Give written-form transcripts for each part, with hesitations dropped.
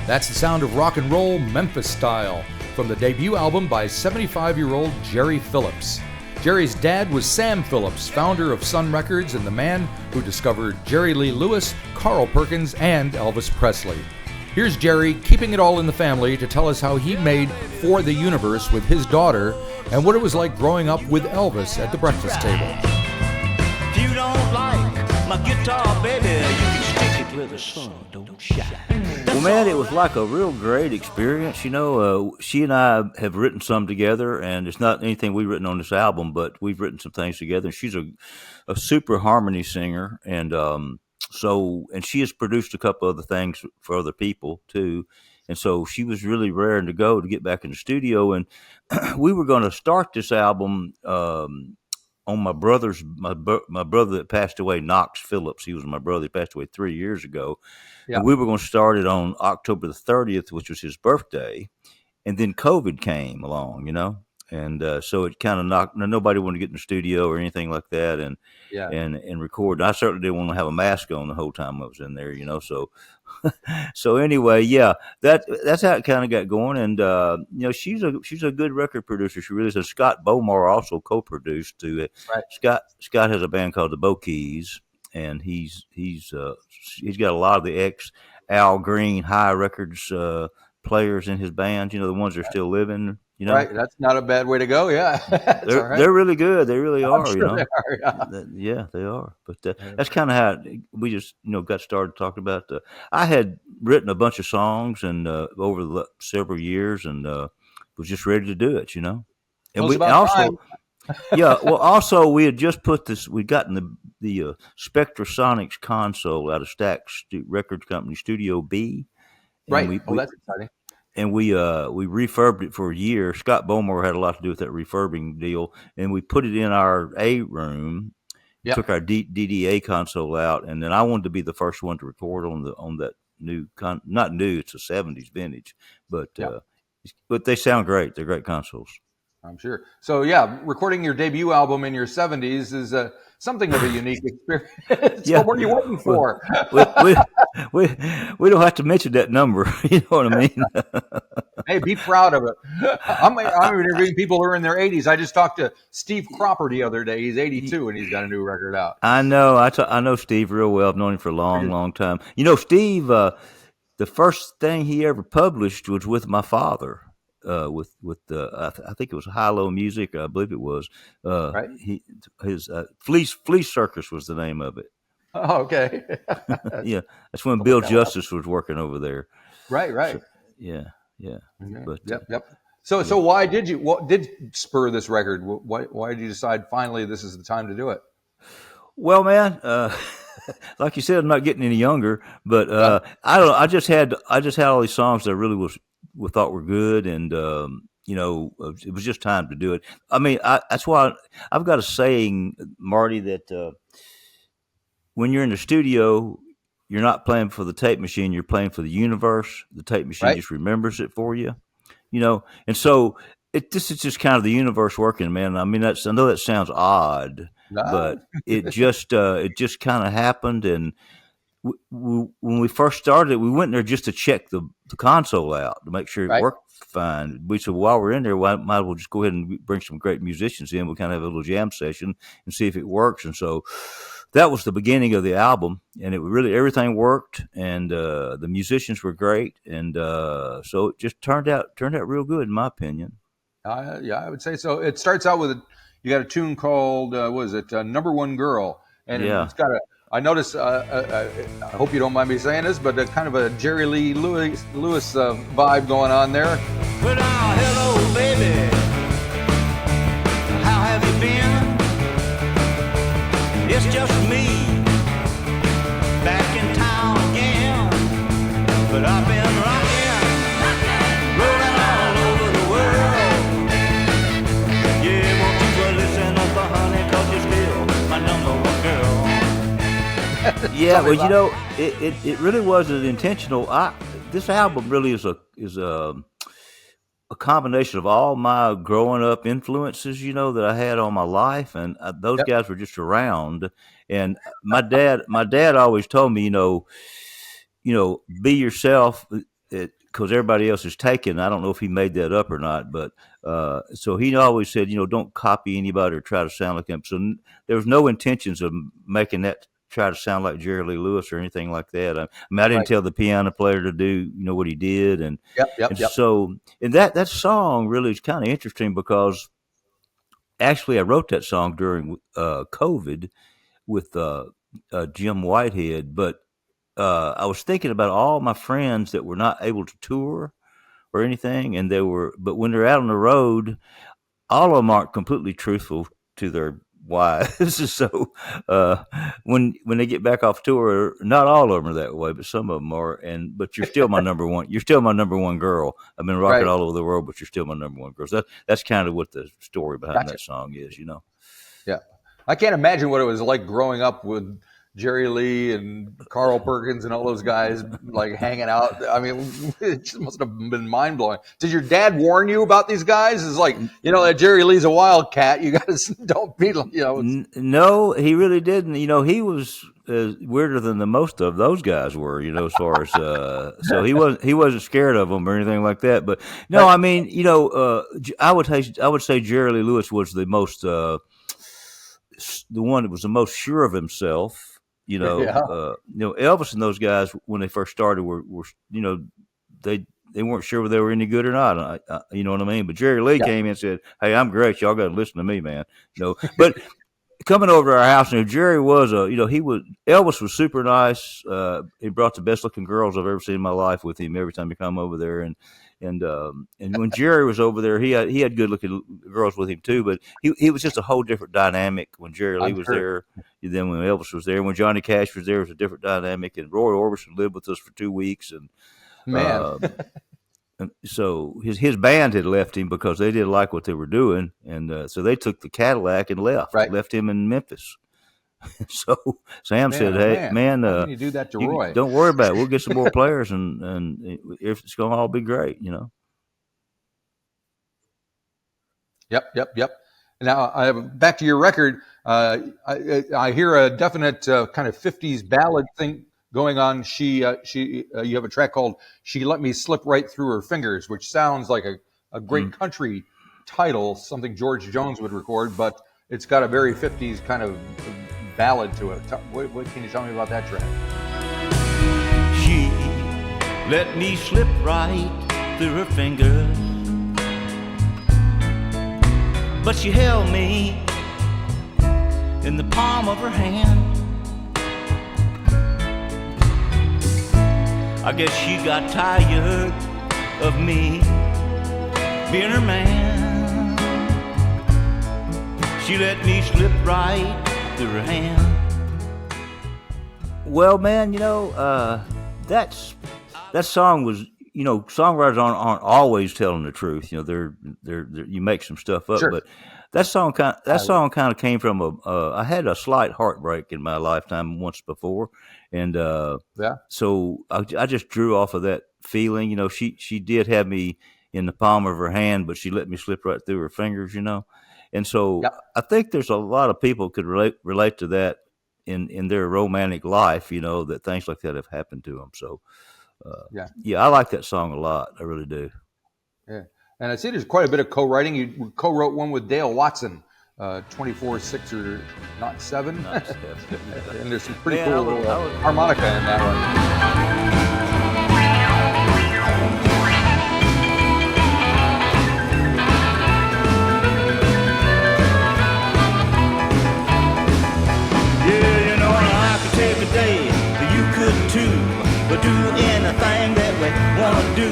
That's the sound of rock and roll Memphis style from the debut album by 75-year-old Jerry Phillips. Jerry's dad was Sam Phillips, founder of Sun Records and the man who discovered Jerry Lee Lewis, Carl Perkins, and Elvis Presley. Here's Jerry, keeping it all in the family, to tell us how he made For the Universe with his daughter and what it was like growing up with Elvis at the breakfast table. If you don't like my guitar, baby, you can stick it where the sun don't shine. Well, man, it was like a real great experience. You know, she and I have written some together, and it's not anything we've written on this album, but we've written some things together. She's a super harmony singer, and and she has produced a couple other things for other people too. And so she was really raring to go to get back in the studio, and we were going to start this album on my brother that passed away, Knox Phillips. He was my brother. He passed away 3 years ago. Yeah. And we were going to start it on October the 30th, which was his birthday. And then COVID came along, you know. And so it kind of knocked. Nobody wanted to get in the studio or anything like that, and record. And I certainly didn't want to have a mask on the whole time I was in there, you know. So, so anyway, yeah, that's how it kind of got going. And you know, she's a good record producer. She really is. Scott Bomar also co-produced to it. Right. Scott has a band called the Bokeys, and he's got a lot of the ex Al Green High Records players in his band. You know, the ones that are still living. You know? Right, that's not a bad way to go. Yeah, they're really good. They really are. Sure, you know, they are, yeah, they are. But that's kind of how we just got started talking about. I had written a bunch of songs and over the several years, and was just ready to do it. You know, and we also, also we had just put this. We'd gotten the Spectrasonics console out of Stax Records Company Studio B. Right. That's exciting. And we refurbed it for a year. Scott Bomar had a lot to do with that refurbing deal, and we put it in our A room. Yep. Took our DDA console out, and then I wanted to be the first one to record on that new not new. It's a '70s vintage, but they sound great. They're great consoles. I'm sure. So yeah, recording your debut album in your 70s is something of a unique experience. Yeah. What are you waiting for? We don't have to mention that number. You know what I mean? Hey, be proud of it. I'm interviewing people who are in their 80s. I just talked to Steve Cropper the other day. He's 82 and he's got a new record out. I know. I know Steve real well. I've known him for a long, long time. You know, Steve, the first thing he ever published was with my father. I think it was High-Low Music. I believe it was. Right. His Fleece Circus was the name of it. Oh, okay. Yeah, that's when Bill Justice was working over there. Right. So, yeah. Okay. But, yep. So why did you? What did spur this record? Why did you decide finally this is the time to do it? Well, man, like you said, I'm not getting any younger, but I don't know. I just had all these songs that I really thought were good, and it was just time to do it. I mean, that's why I've got a saying, Marty, that when you're in the studio, you're not playing for the tape machine, you're playing for the universe. The tape machine just remembers it for you, you know. And so this is just kind of the universe working, man. I mean, I know that sounds odd, but it just kind of happened. And when we first started, we went there just to check the console out to make sure it worked fine. We said, while we're in there, we might as well just go ahead and bring some great musicians in. We kind of have a little jam session and see if it works. And so that was the beginning of the album, and everything worked, and the musicians were great, and so it just turned out real good, in my opinion. Yeah, I would say so. It starts out with you got a tune called Number One Girl, and it's got I noticed. I hope you don't mind me saying this, but kind of a Jerry Lee Lewis vibe going on there. Well, now, hello, baby. How have you been? It's just me, back in town again. But I've been rocking, rolling all over the world. Yeah, won't you listen up, honey, 'cause you're still my number one girl. Yeah, well, you know, it really wasn't intentional. This album really is a combination of all my growing up influences, you know, that I had on my life, and those guys were just around. And my dad always told me, you know, be yourself. because everybody else is taken. I don't know if he made that up or not, but so he always said, don't copy anybody or try to sound like him. So there was no intentions of making that try to sound like Jerry Lee Lewis or anything like that. I mean, I didn't Right. tell the piano player to do what he did, and Yep. Yep. and Yep. so and that song really is kind of interesting because actually I wrote that song during COVID with Jim Whitehead, but I was thinking about all my friends that were not able to tour or anything, and but when they're out on the road, all of them aren't completely truthful to their wives. So uh, when they get back off tour, not all of them are that way, but some of them are. But you're still my number one. You're still my number one girl. I've been rocking Right. all over the world, but you're still my number one girl. So that's kind of what the story behind Gotcha. that song is. Yeah. I can't imagine what it was like growing up with Jerry Lee and Carl Perkins and all those guys like hanging out. I mean, it just must have been mind blowing. Did your dad warn you about these guys? It's like, that Jerry Lee's a wildcat. You got to don't be, No, he really didn't. He was weirder than the most of those guys were. As far as so he wasn't scared of them or anything like that. But no, right. I mean, I would say Jerry Lee Lewis was the most the one that was the most sure of himself. Yeah. Elvis and those guys when they first started were they weren't sure whether they were any good or not. You know what I mean? But Jerry Lee Yeah. came in and said, "Hey, I'm great. Y'all got to listen to me, man." But coming over to our house, Jerry was Elvis was super nice. He brought the best looking girls I've ever seen in my life with him every time he come over there, and when Jerry was over there, he had good looking girls with him too. But he was just a whole different dynamic when Jerry Lee I'm was sure. there than when Elvis was there. When Johnny Cash was there, it was a different dynamic. And Roy Orbison lived with us for 2 weeks, and Man. um, so his band had left him because they didn't like what they were doing, and so they took the Cadillac and Right. left him in Memphis. So Sam Man, said, oh, "Hey, man, how can you do that to Roy? don't worry about it. We'll get some more players, and it's going to all be great." Yep, yep, yep. Now, back to your record. I hear a definite kind of '50s ballad thing going on. You have a track called "She Let Me Slip Right Through Her Fingers," which sounds like a great country title, something George Jones would record, but it's got a very '50s kind of ballad to it. What can you tell me about that track? She let me slip right through her fingers, but she held me in the palm of her hand. I guess she got tired of me being her man. She let me slip right through her hand. Well, man, that song was, songwriters aren't always telling the truth. They're you make some stuff up, Sure. but that song kind of came from I had a slight heartbreak in my lifetime once before, and Yeah. so I just drew off of that feeling. She did have me in the palm of her hand, but she let me slip right through her fingers. And so Yep. I think there's a lot of people could relate to that in their romantic life. That things like that have happened to them. So Yeah. I like that song a lot. I really do. Yeah. And I see there's quite a bit of co-writing. You co-wrote one with Dale Watson, 24/6 or not 7. Nice. And there's some pretty Man, cool harmonica in that one. Yeah, I could take a day, you could too, but do anything that we wanna do.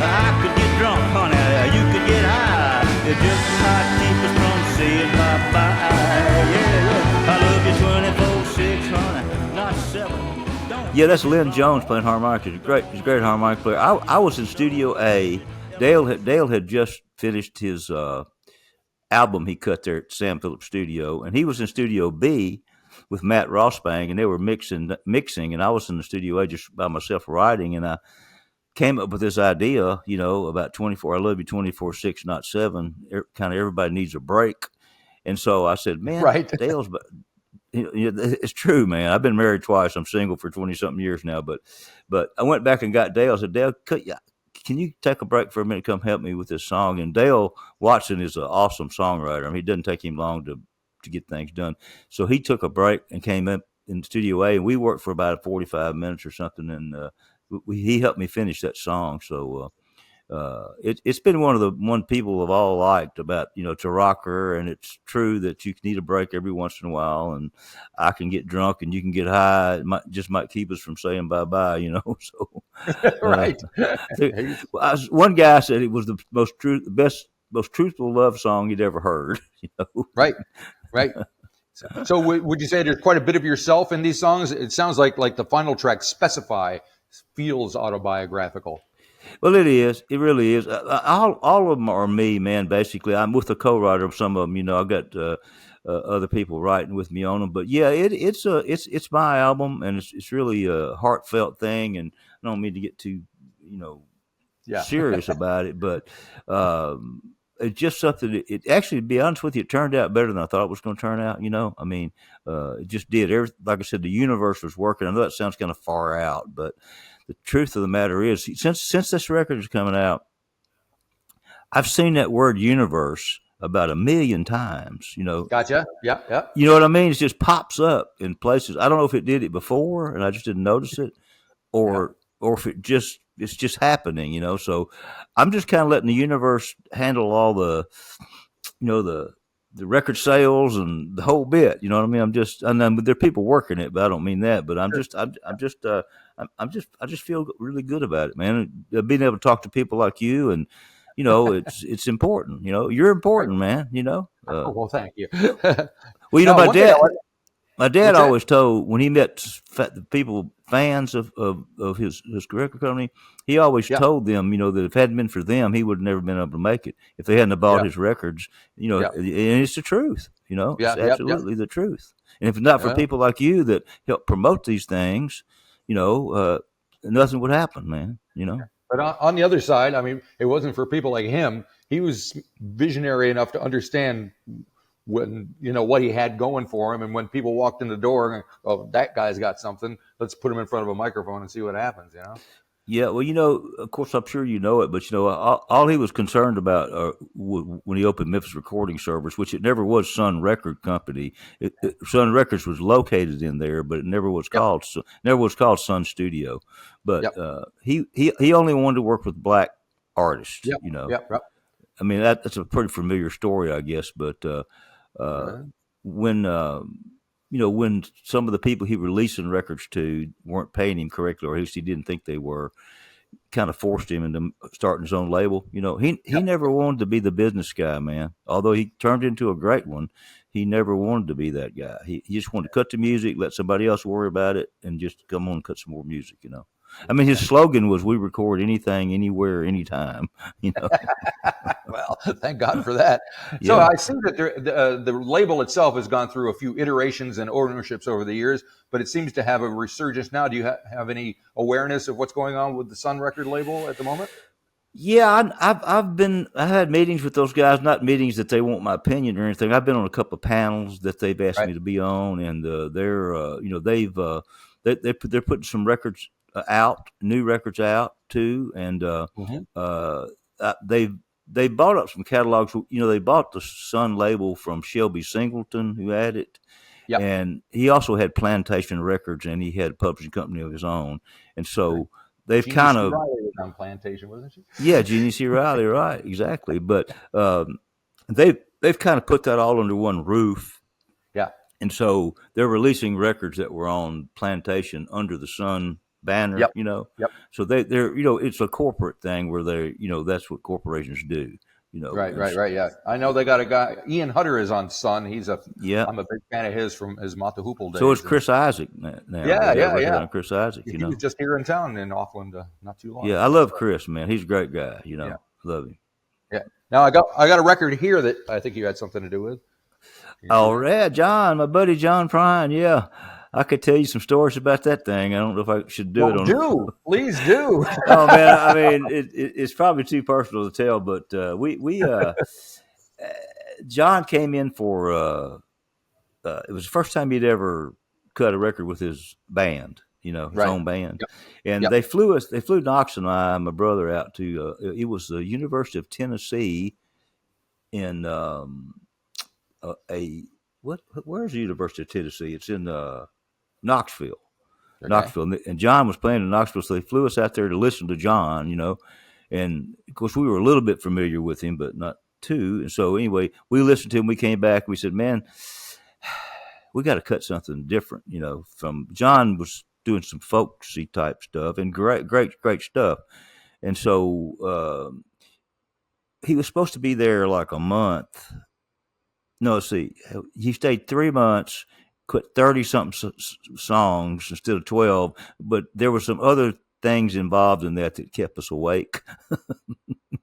I could get drunk, honey, you could get high. It just might keep us from saying bye-bye. Yeah, I love you 24/6, honey, not 7. Don't Yeah, that's Lynn Jones playing harmonica. He's a great harmonica player. I was in Studio A. Dale had just finished his album he cut there at Sam Phillips Studio, and he was in Studio B with Matt Rossbang, and they were mixing, and I was in the Studio A just by myself writing, and I came up with this idea, about 24. I love you 24/6, not 7. Kind of everybody needs a break, and so I said, "Man, Right. it's true, man. I've been married twice. I'm single for 20-something years now. But I went back and got Dale. I said, Dale, can you take a break for a minute? Come help me with this song. And Dale Watson is an awesome songwriter. I mean, it doesn't take him long to get things done. So he took a break and came up in Studio A, and we worked for about 45 minutes or something. And he helped me finish that song. So it's been one people have all liked about, to rocker, and it's true that you need a break every once in a while, and I can get drunk and you can get high. It might keep us from saying bye bye, So Right. One guy said it was the most truthful love song he'd ever heard. Right. So would you say there's quite a bit of yourself in these songs? It sounds like the final track, Specify, feels autobiographical. Well, it is. It really is. All of them are me, man. Basically, I'm with a co-writer of some of them. I've got other people writing with me on them. But yeah, it's my album, and it's really a heartfelt thing. And I don't mean to get too serious about it, but it's just something. It actually, to be honest with you, it turned out better than I thought it was going to turn out. I mean, it just did. Like I said, the universe was working. I know that sounds kind of far out, but the truth of the matter is, since this record is coming out, I've seen that word universe about 1 million times. Gotcha. Yeah. You know what I mean? It just pops up in places. I don't know if it did it before and I just didn't notice it, or if it's just happening. So I'm just kind of letting the universe handle all the record sales and the whole bit. You know what I mean? I know there are people working it, but I don't mean that. But I just feel really good about it, man. Being able to talk to people like you, and it's important. You're important, man. Well, thank you. Well, my dad always told, when he met the people, fans of his record company, he always told them, that if it hadn't been for them, he would have never been able to make it. If they hadn't have bought his records, and it's the truth, it's absolutely the truth. And if not for people like you that help promote these things, nothing would happen, man, But on the other side, I mean, it wasn't for people like him. He was visionary enough to understand when what he had going for him, and when people walked in the door and, oh, that guy's got something, let's put him in front of a microphone and see what happens. Yeah, well, of course, I'm sure you know it, but all he was concerned about when he opened Memphis Recording Service, which it never was Sun Record Company. Sun Records was located in there, but it never was called Sun Studio. But he only wanted to work with black artists. I mean, that's a pretty familiar story, I guess. But when when some of the people he releasing records to weren't paying him correctly, or at least he didn't think they were, kind of forced him into starting his own label. He never wanted to be the business guy, man. Although he turned into a great one, he never wanted to be that guy. He just wanted to cut the music, let somebody else worry about it, and just come on and cut some more music. I mean, his slogan was, "We record anything, anywhere, anytime." Well, thank God for that. So I see that the label itself has gone through a few iterations and ownerships over the years, but it seems to have a resurgence now. Do you have any awareness of what's going on with the Sun Record label at the moment? Yeah, I had meetings with those guys, not meetings that they want my opinion or anything. I've been on a couple of panels that they've asked me to be on, and they're putting some records out, new records out too, and they bought up some catalogs. They bought the Sun label from Shelby Singleton, who had it, and he also had Plantation Records, and he had a publishing company of his own, and so they've Jeannie kind C. of Riley was on Plantation, wasn't she? Yeah, Jeannie C. Riley, right, exactly. But they've kind of put that all under one roof. Yeah. And so they're releasing records that were on Plantation under the Sun banner, Yep. So they're it's a corporate thing where that's what corporations do. Right. Yeah, I know they got a guy. Ian Hutter is on Sun. I'm a big fan of his from his Mata Hoople days. So it's Chris Isaac now. Yeah. Chris Isaac. He was just here in town in Auckland not too long. Yeah, I love Chris, man. He's a great guy. I love him. Yeah. Now I got a record here that I think you had something to do with. Oh yeah, John, my buddy John Prine. Yeah. I could tell you some stories about that thing. I don't know if I should do it on. Please do. Oh man, I mean, it's probably too personal to tell, but John came in for it was the first time he'd ever cut a record with his band, his Right. own band. Yep. And Yep. they flew Knox and my brother out to, it was the University of Tennessee in where's the University of Tennessee? It's in Knoxville. Okay. And John was playing in Knoxville, so they flew us out there to listen to John, and of course we were a little bit familiar with him, but not too. And so anyway, we listened to him. We came back. We said, "Man, we got to cut something different." From John was doing some folksy type stuff and great stuff. And so he was supposed to be there like a month. No, see, he stayed 3 months, quit 30 something songs instead of 12, but there were some other things involved in that kept us awake.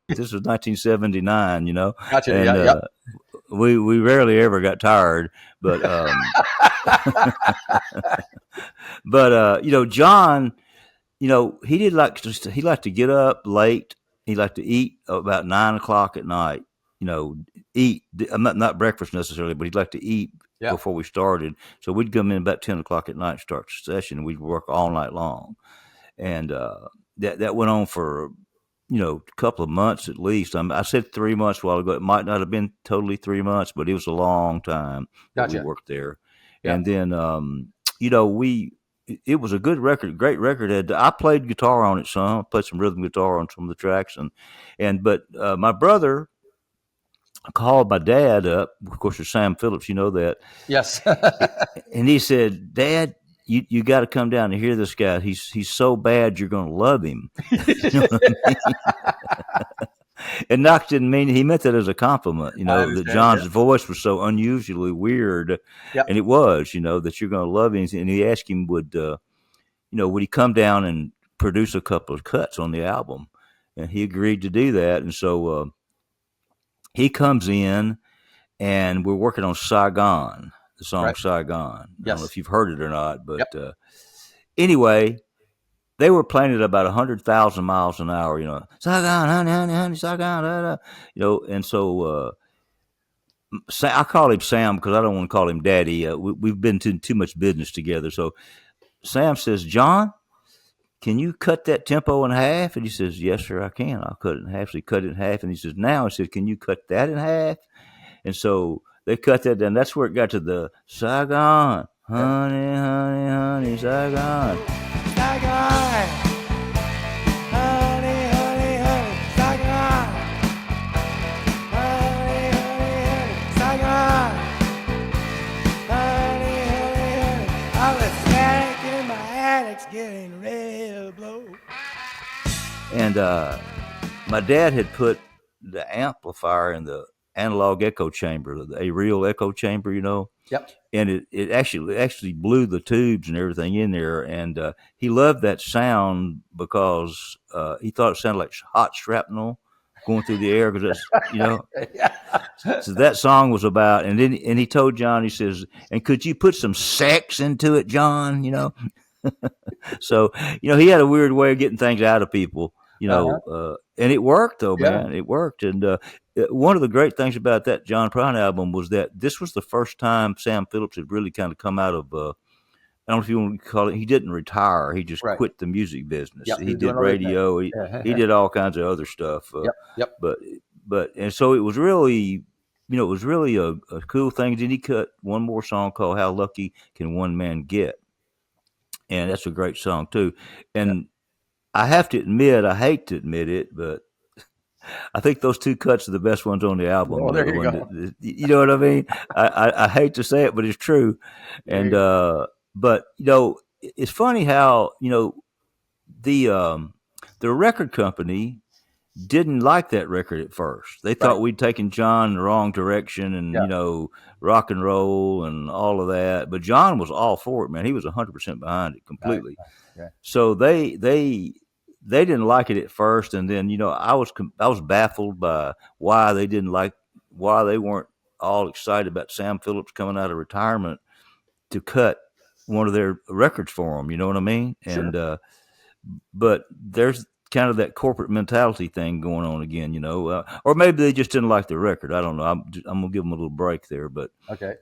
This was 1979, Gotcha. and Yeah. Yep. we rarely ever got tired, but John, he liked to get up late. He liked to eat about 9 o'clock at night. Eat. I'm not breakfast necessarily, but he'd like to eat before we started. So we'd come in about 10 o'clock at night, start the session, and we'd work all night long. And that went on for a couple of months at least. I said 3 months a while ago. It might not have been totally 3 months, but it was a long time that we worked there. Yeah. And then it was a good record, great record. I played guitar on it some. I played some rhythm guitar on some of the tracks, but my brother called my dad up. Of course, it's Sam Phillips, you know that. Yes. And he said, "Dad, you got to come down and hear this guy. He's so bad you're going to love him." You know what I mean? And Knox didn't mean it. He meant that as a compliment, that John's voice was so unusually weird. Yep. And it was, that you're going to love him. And he asked him, would he come down and produce a couple of cuts on the album? And he agreed to do that. And so he comes in, and we're working on Saigon, the song Saigon. I don't know if you've heard it or not, but anyway, they were playing it about 100,000 miles an hour, Saigon, honey, honey, honey, Saigon, da, da. And so I call him Sam because I don't want to call him Daddy. We've been to too much business together. So Sam says, "John, can you cut that tempo in half?" And he says, "Yes, sir, I can. I'll cut it in half." So he cut it in half, and he says, "Now," he said, "can you cut that in half?" And so they cut that down. That's where it got to the Saigon, honey, honey, honey, Saigon. Saigon, honey, honey, honey, Saigon, honey, honey, honey, Saigon, honey, honey, honey. I was static in my attics getting ready to blow. And my dad had put the amplifier in the analog echo chamber, a real echo chamber, Yep. And it actually blew the tubes and everything in there. And he loved that sound because he thought it sounded like hot shrapnel going through the air. Because that's, so that song was about. And he told John, he says, "And could you put some sex into it, John?" So he had a weird way of getting things out of people. And it worked though, man. It worked. And one of the great things about that John Prine album was that this was the first time Sam Phillips had really kind of come out of, I don't know if you want to call it, he didn't retire. He just quit the music business. Yep, he did radio. He did all kinds of other stuff. Yep. But and so it was really, a cool thing. Then he cut one more song called "How Lucky Can One Man Get?" And that's a great song too. And I have to admit, I hate to admit it, but I think those two cuts are the best ones on the album. Oh, there you go. You know what I mean? I hate to say it, but it's true. And but it's funny how the record company didn't like that record at first. They thought we'd taken John in the wrong direction, and rock and roll and all of that. But John was all for it, man. He was 100% behind it completely. Right. So they didn't like it at first, and then I was baffled by why they weren't all excited about Sam Phillips coming out of retirement to cut one of their records for them. You know what I mean? Sure. And but there's kind of that corporate mentality thing going on again, or maybe they just didn't like the record. I don't know. I'm gonna give them a little break there, but okay.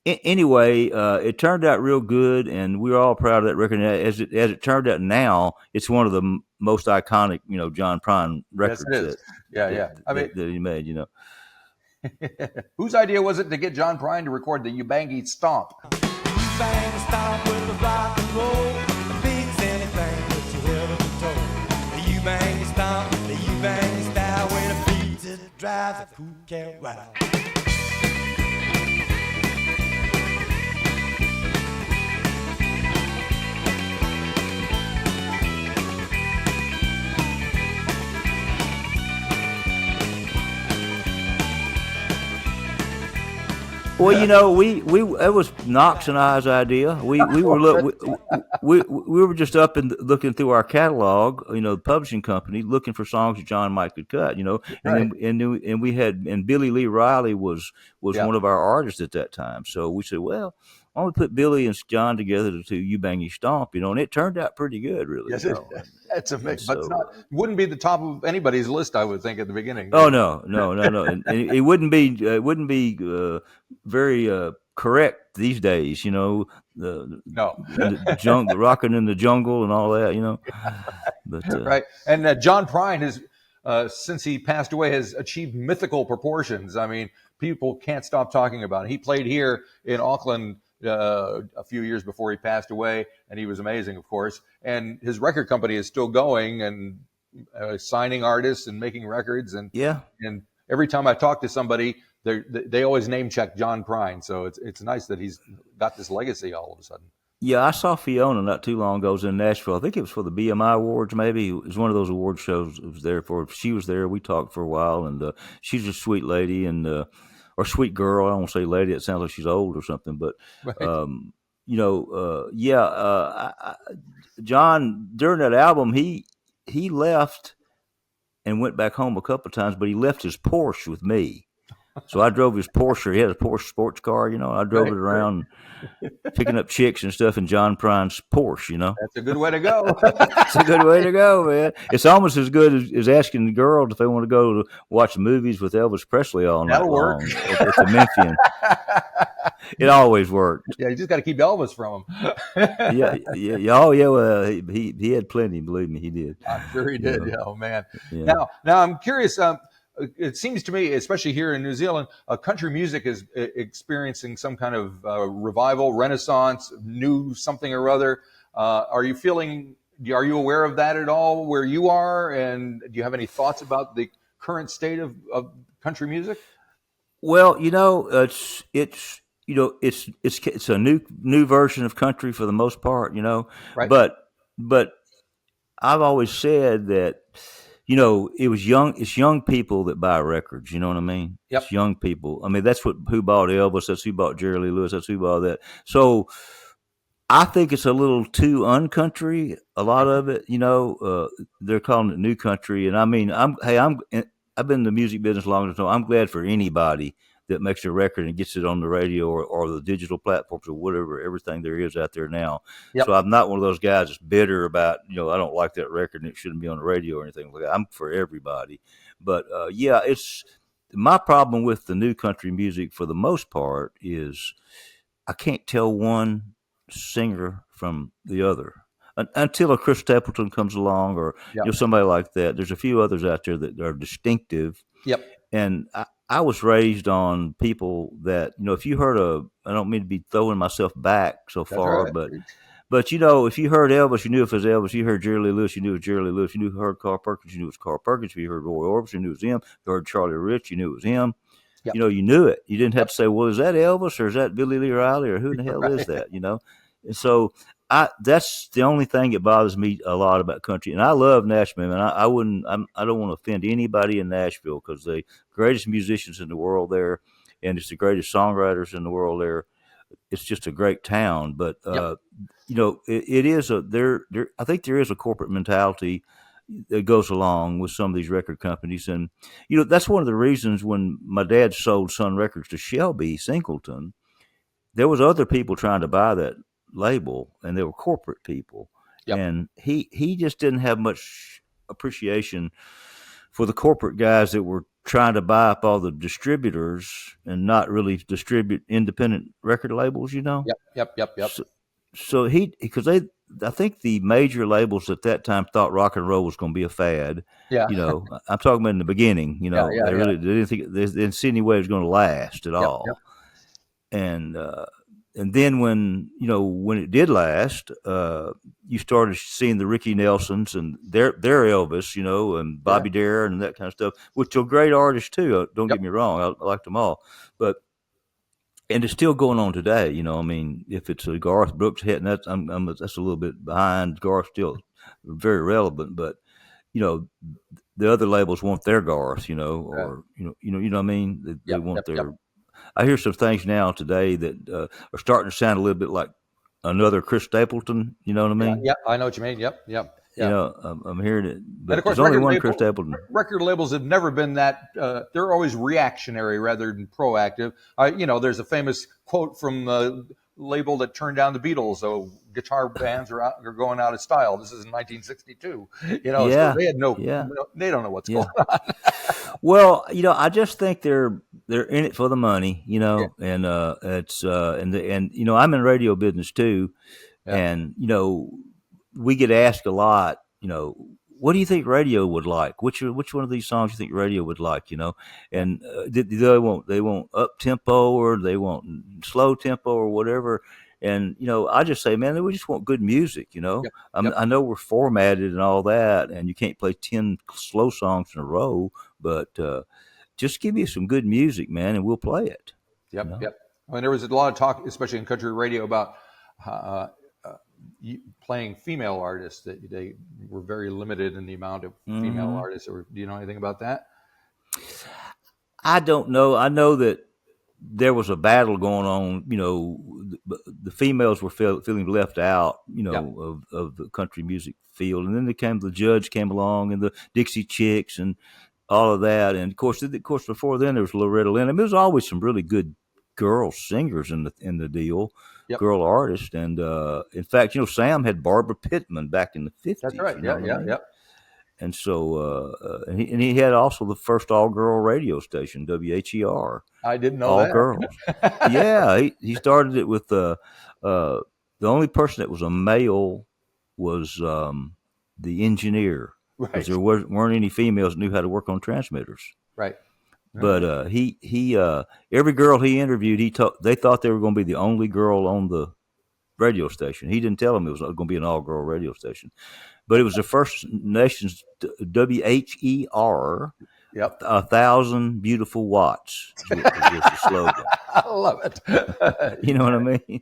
Anyway, it turned out real good, and we were all proud of that record. And as it turned out now, it's one of the most iconic, John Prine Yes, it records is. Yeah, yeah. I mean, that he made. whose idea was it to get John Prine to record the Ubangi Stomp? Bang stop with the rock and roll. Beats anything that you ever been told. You bang stomp, you bang style. When the beat it drives a cool cat wild. Well, we it was Knox and I's idea. We were we were just up and looking through our catalog, the publishing company, looking for songs that John Mike could cut, and Right. then we had, and Billy Lee Riley was Yeah. one of our artists at that time. So we said, well, why don't we put Billy and John together to do You Bang You Stomp, and it turned out pretty good, really. Yes, that's a mix, but it's so- not. Wouldn't be the top of anybody's list, I would think, at the beginning. Oh no, and it wouldn't be very correct these days. The No. the rocking in the jungle and all that. But Right. And John Prine has, since he passed away, has achieved mythical proportions. I mean, people can't stop talking about it. He played here in Auckland a few years before he passed away, and he was amazing, of course. And his record company is still going and signing artists and making records. And yeah, and every time I talk to somebody, they always name check John Prine. So it's nice that he's got this legacy all of a sudden. yeah. I saw Fiona not too long ago. It was in Nashville. I think it was for the BMI Awards. Maybe it was one of those award shows. It was there for. She was there. We talked for a while, and she's a sweet lady and or sweet girl. I don't want to say lady. It sounds like she's old or something. But Right. John, during that album, he left and went back home a couple of times, but he left his Porsche with me. So I drove his Porsche. He had a Porsche sports car, I drove Right, it around, picking up chicks and stuff in John Prine's Porsche. That's a good way to go. It's a good way to go, man. It's almost as good as asking the girls if they want to go to watch movies with Elvis Presley all night That'll work. long at the Memphian. It always worked. Yeah, you just got to keep Elvis from him. Yeah. Oh, yeah. Well, he had plenty. Believe me, he did. I'm sure he did. Yeah, oh man. Yeah. Now I'm curious. It seems to me, especially here in New Zealand, country music is experiencing some kind of revival, renaissance, new something or other. Are you aware of that at all where you are? And do you have any thoughts about the current state of country music? Well, it's a new version of country for the most part, Right. But I've always said that it's young people that buy records. You know what I mean? Yep. It's young people. I mean, that's who bought Elvis. That's who bought Jerry Lee Lewis. That's who bought that. So I think it's a little too uncountry. A lot of it, they're calling it new country. And I mean, I've been in the music business long enough. I'm glad for anybody that makes a record and gets it on the radio or the digital platforms or whatever, everything there is out there now. Yep. So I'm not one of those guys that's bitter about, I don't like that record and it shouldn't be on the radio or anything like that. I'm for everybody. But it's my problem with the new country music for the most part is I can't tell one singer from the other until a Chris Stapleton comes along or Yep. Somebody like that. There's a few others out there that are distinctive. Yep. And I was raised on people that, if you heard I don't mean to be throwing myself back so far, right. but if you heard Elvis, you knew it was Elvis. You heard Jerry Lee Lewis, you knew it was Jerry Lee Lewis. You heard Carl Perkins, you knew it was Carl Perkins. If you heard Roy Orbison, you knew it was him. If you heard Charlie Rich, you knew it was him. Yep. You knew it. You didn't have to say, well, is that Elvis or is that Billy Lee Riley or who in the hell is that? And so that's the only thing that bothers me a lot about country. And I love Nashville, and I don't want to offend anybody in Nashville because the greatest musicians in the world there, and it's the greatest songwriters in the world there. It's just a great town, but it is I think there is a corporate mentality that goes along with some of these record companies, and that's one of the reasons when my dad sold Sun Records to Shelby Singleton, there was other people trying to buy that label, and they were corporate people. Yep. And he just didn't have much appreciation for the corporate guys that were trying to buy up all the distributors and not really distribute independent record labels, you know. Yep. So because I think the major labels at that time thought rock and roll was going to be a fad. Yeah. You know, I'm talking about in the beginning. You know, they didn't think they didn't see any way it was going to last at all. And then when it did last, you started seeing the Ricky Nelsons and their Elvis, you know, and Bobby Darin and that kind of stuff, which are great artists too. Don't get me wrong, I like them all, and it's still going on today. You know, I mean, if it's a Garth Brooks hit, and that's a little bit behind. Garth still very relevant, but you know, the other labels want their Garth, you know, or you know what I mean. They want their. I hear some things now today that are starting to sound a little bit like another Chris Stapleton. You know what I mean? Yeah, I know what you mean. Yep. You know, I'm hearing it, but and of course, there's only one Chris Stapleton. Record labels have never been that. They're always reactionary rather than proactive. You know, there's a famous quote from the label that turned down the Beatles. So guitar bands are going out of style. This is in 1962. You know, so they had they don't know what's going on. Well, you know, I just think they're in it for the money, you know, and it's and you know, I'm in radio business too, and you know, we get asked a lot, you know, what do you think radio would like? Which one of these songs you think radio would like? You know, and they want up tempo or they want slow tempo or whatever. And you know, I just say, man, we just want good music. You know, I know we're formatted and all that, and you can't play 10 slow songs in a row, but just give me some good music, man, and we'll play it. Yep. I mean, there was a lot of talk, especially in country radio, about playing female artists, that they were very limited in the amount of female artists. Or do you know anything about that? I don't know. I know that there was a battle going on. You know, the females were feeling left out, you know, of the country music field. And then the Judge came along and the Dixie Chicks and all of that. And of course, before then there was Loretta Lynn. I mean, there was always some really good girl singers in the deal. Girl artist, and in fact, you know, Sam had Barbara Pittman back in the 50s. That's right. You know Yeah. And so, and he had also the first all-girl radio station, WHER. I didn't know all that. girls. Yeah, he started it with the only person that was a male was the engineer, because there weren't any females that knew how to work on transmitters. Right. But he every girl he interviewed, they thought they were going to be the only girl on the radio station. He didn't tell them it was going to be an all-girl radio station, but it was the first nation's WHER. 1,000 beautiful watts was the slogan. I love it. You know what I mean?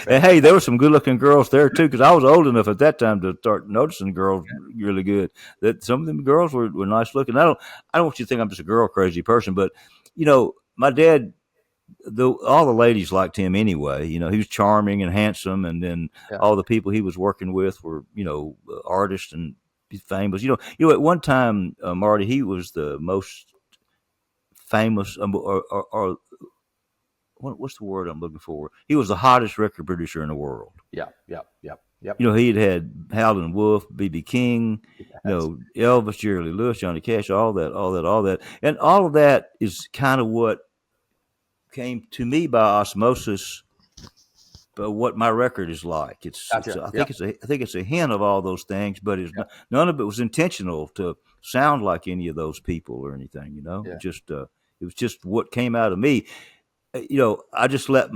And hey, there were some good-looking girls there too, because I was old enough at that time to start noticing girls really good. That some of them girls were nice looking. I don't want you to think I'm just a girl crazy person, but you know, my dad, all the ladies liked him anyway. You know, he was charming and handsome, and then all the people he was working with were, you know, artists and famous. You know, at one time, Marty, he was the most famous, or what's the word I'm looking for? He was the hottest record producer in the world. Yep. You know, he had Howlin' Wolf, B.B. King, you know, Elvis, Jerry Lee Lewis, Johnny Cash, all that, and all of that is kind of what came to me by osmosis. But what my record is like, I think it's a hint of all those things, but none of it was intentional to sound like any of those people or anything. You know, it was just what came out of me. You know, I just let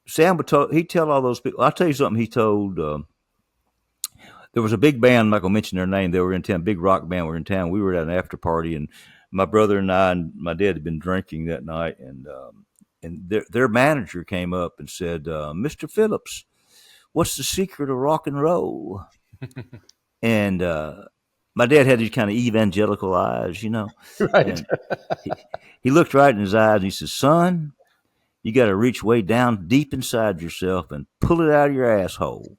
Sam he'd tell all those people. I'll tell you something. He told there was a big band. I'm not gonna mention their name. They were in town. Big rock band were in town. We were at an after party, and my brother and I and my dad had been drinking that night, and their manager came up and said, Mr. Phillips, what's the secret of rock and roll? And my dad had these kind of evangelical eyes, you know. Right. And he looked right in his eyes and he said, son, you got to reach way down deep inside yourself and pull it out of your asshole.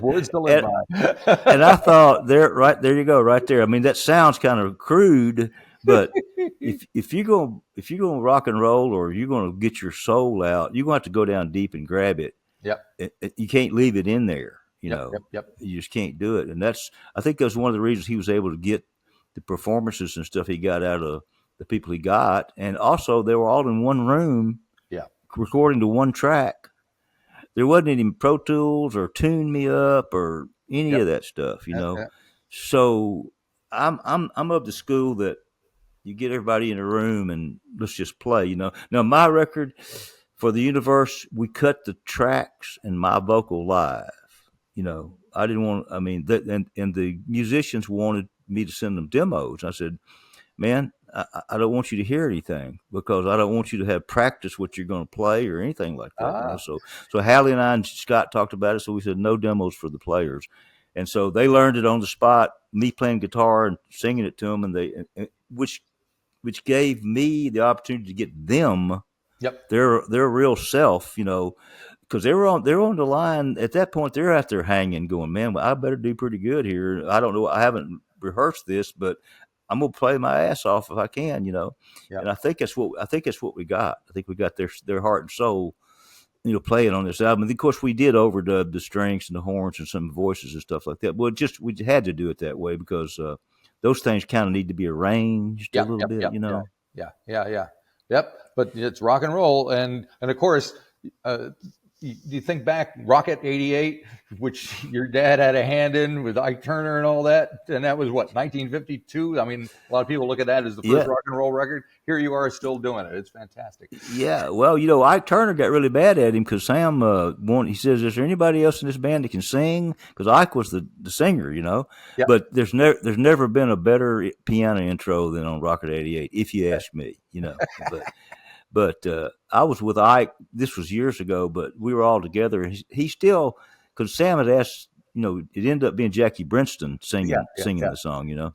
Words to live by. And I thought, there you go, right there. I mean, that sounds kind of crude, but if you're going to rock and roll, or you're going to get your soul out, you're going to have to go down deep and grab it. Yep. You can't leave it in there. You know, Yep. You just can't do it. And I think that's one of the reasons he was able to get the performances and stuff he got out of the people he got, and also they were all in one room, recording to one track. There wasn't any Pro Tools or Tune Me Up or any of that stuff, So I'm of the school that you get everybody in a room and let's just play, Now my record for the Universe, we cut the tracks and my vocal live. I didn't want. I mean, and the musicians wanted me to send them demos. I said, man, I don't want you to hear anything because I don't want you to have practice what you're going to play or anything like that. So Hallie and I and Scott talked about it. So we said no demos for the players, and so they learned it on the spot. Me playing guitar and singing it to them, and which gave me the opportunity to get them their real self, because they were on the line at that point. They're out there hanging, going, man, well, I better do pretty good here. I don't know. I haven't rehearsed this, but I'm gonna play my ass off if I can, And I think that's what we got. I think we got their heart and soul, playing on this album. And of course, we did overdub the strings and the horns and some voices and stuff like that. Well, we had to do it that way because those things kind of need to be arranged a little bit, Yeah. Yep. But it's rock and roll, and of course. You think back, Rocket 88, which your dad had a hand in with Ike Turner and all that, and that was what, 1952? I mean, a lot of people look at that as the first rock and roll record. Here you are still doing it. It's fantastic. Yeah, well, Ike Turner got really bad at him because Sam he says, is there anybody else in this band that can sing? Because Ike was the singer, Yep. But there's never been a better piano intro than on Rocket 88, if you ask me, But I was with Ike. This was years ago, but we were all together. He still, because Sam had asked, it ended up being Jackie Brinston singing the song.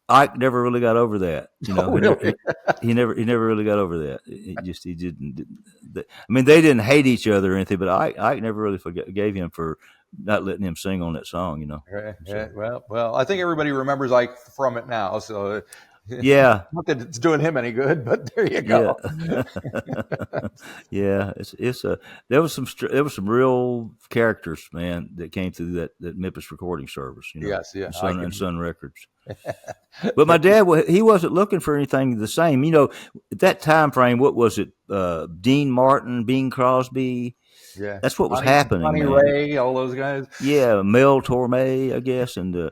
Ike never really got over that. Really? He never really got over that. He didn't. I mean, they didn't hate each other or anything, but Ike never really forgave him for not letting him sing on that song. So. Well, I think everybody remembers Ike from it now. So. Yeah, not that it's doing him any good, but there you go. Yeah, there was some real characters, man, that came through that Memphis recording service. Yes, yeah, and Sun Records. But my dad, he wasn't looking for anything the same. At that time frame, what was it? Dean Martin, Bing Crosby. Yeah, that's what was happening. Bonnie Ray, all those guys. Yeah, Mel Torme, I guess, and.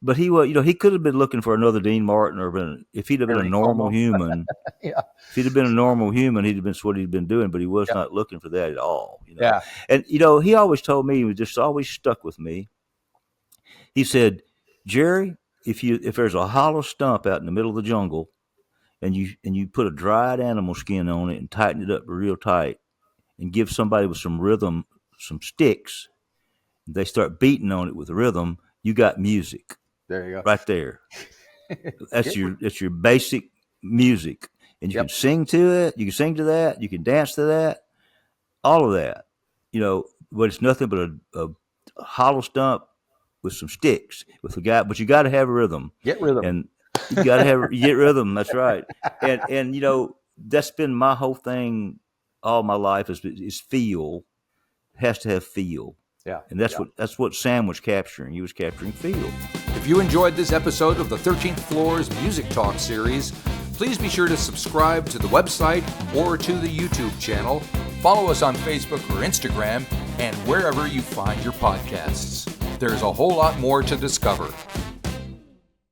But he was, he could have been looking for another Dean Martin, or if he'd have been a normal human. If he'd have been a normal human, he'd have been what he'd been doing. But he was not looking for that at all. Yeah. And he always told me, he just always stuck with me. He said, Jerry, if there's a hollow stump out in the middle of the jungle, and you put a dried animal skin on it and tighten it up real tight, and give somebody with some rhythm some sticks, they start beating on it with rhythm, you got music. There you go. Right there. That's your basic music. And you can sing to it, you can sing to that, you can dance to that, all of that. But it's nothing but a hollow stump with some sticks with a guy, but you gotta have rhythm. Get rhythm. And you gotta get rhythm, that's right. And that's been my whole thing all my life is feel. It has to have feel. Yeah. And that's what Sam was capturing. He was capturing feel. If you enjoyed this episode of the 13th Floor's Music Talk series, please be sure to subscribe to the website or to the YouTube channel. Follow us on Facebook or Instagram and wherever you find your podcasts. There's a whole lot more to discover.